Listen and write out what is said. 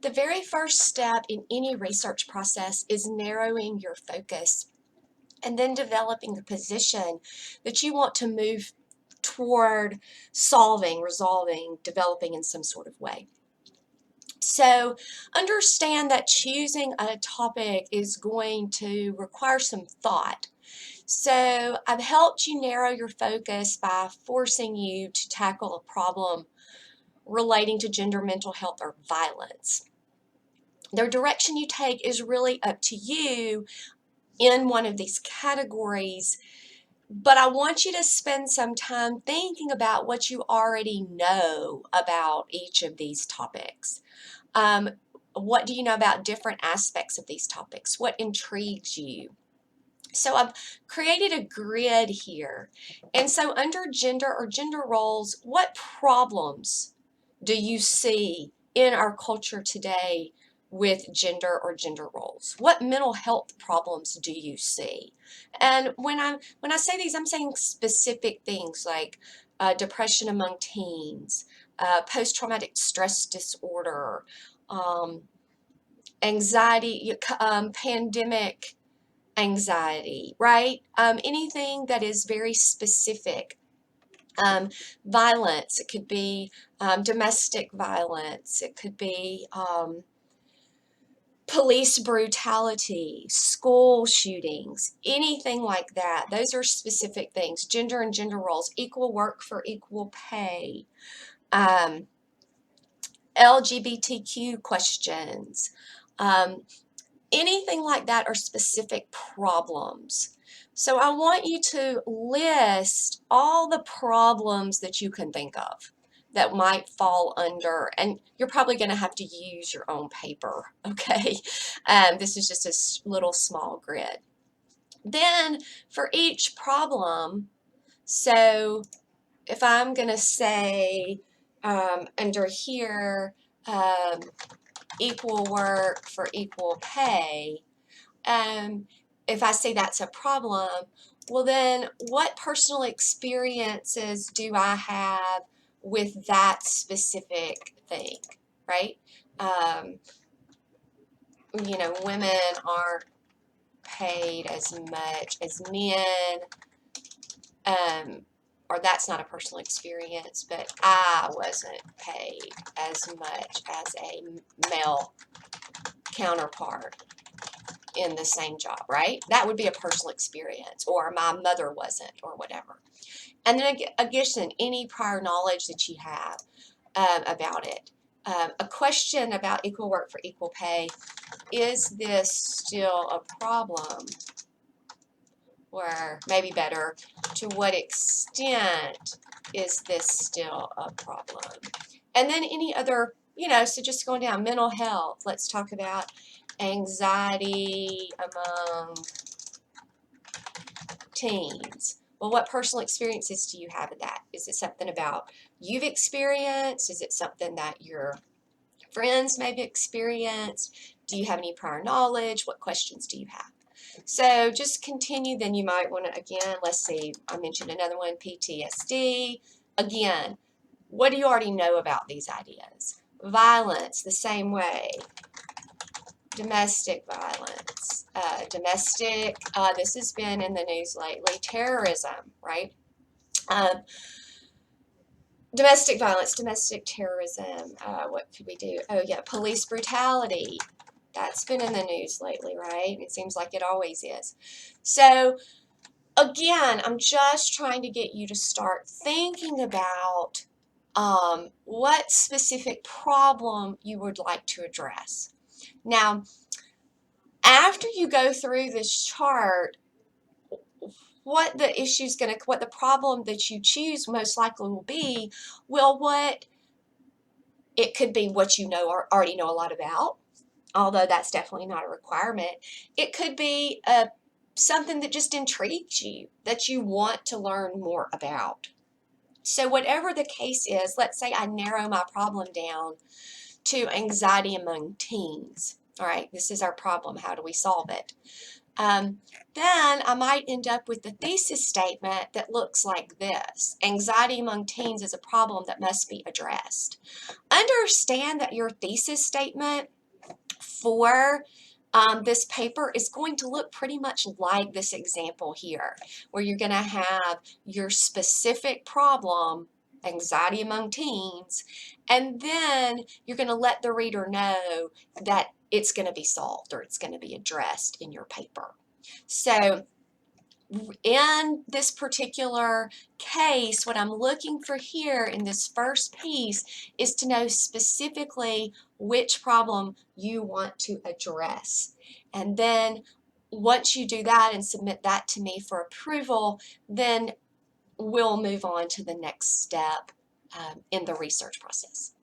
The very first step in any research process is narrowing your focus and then developing a position that you want to move toward solving, resolving, developing in some sort of way. So understand that choosing a topic is going to require some thought. So I've helped you narrow your focus by forcing you to tackle a problem relating to gender, mental health, or violence. The direction you take is really up to you in one of these categories, but I want you to spend some time thinking about what you already know about each of these topics. What do you know about different aspects of these topics? What intrigues you? So I've created a grid here. And so under gender or gender roles, what problems do you see in our culture today with gender or gender roles? What mental health problems do you see? And when I say these, I'm saying specific things like depression among teens, post-traumatic stress disorder, um, anxiety, pandemic anxiety, right? Anything that is very specific. Violence, it could be domestic violence, it could be police brutality, school shootings, anything like that. Those are specific things. Gender and gender roles, equal work for equal pay, LGBTQ questions, anything like that are specific problems. So I want you to list all the problems that you can think of that might fall under, and you're probably going to have to use your own paper, okay? This is just a little small grid. Then for each problem, so if I'm going to say under here, equal work for equal pay, if I say that's a problem, well then what personal experiences do I have with that specific thing, right? You know, women aren't paid as much as men, or that's not a personal experience, but I wasn't paid as much as a male counterpart in the same job, right? That would be a personal experience, or my mother wasn't, or whatever. And then again, any prior knowledge that you have about it. A question about equal work for equal pay. Is this still a problem? Or maybe better, to what extent is this still a problem? And then any other, you know, so just going down, mental health. Let's talk about anxiety among teens. Well, what personal experiences do you have of that? Is it something about you've experienced? Is it something that your friends may have experienced? Do you have any prior knowledge? What questions do you have? So just continue. Then you might want to, again, let's see, I mentioned another one, PTSD. Again, what do you already know about these ideas? Violence, the same way. Domestic violence, this has been in the news lately, terrorism, right? Domestic violence, domestic terrorism, what could we do? Oh yeah, police brutality. That's been in the news lately, right? It seems like it always is. So again, I'm just trying to get you to start thinking about what specific problem you would like to address. Now, after you go through this chart, what the problem that you choose most likely will be, well, it could be what you know or already know a lot about, although that's definitely not a requirement. It could be something that just intrigues you, that you want to learn more about. So whatever the case is, let's say I narrow my problem down to anxiety among teens. All right, this is our problem. How do we solve it? Then I might end up with the thesis statement that looks like this. Anxiety among teens is a problem that must be addressed. Understand that your thesis statement for this paper is going to look pretty much like this example here, where you're going to have your specific problem, anxiety among teens, and then you're going to let the reader know that it's going to be solved or it's going to be addressed in your paper. So in this particular case, what I'm looking for here in this first piece is to know specifically which problem you want to address. And then once you do that and submit that to me for approval, then we'll move on to the next step in the research process.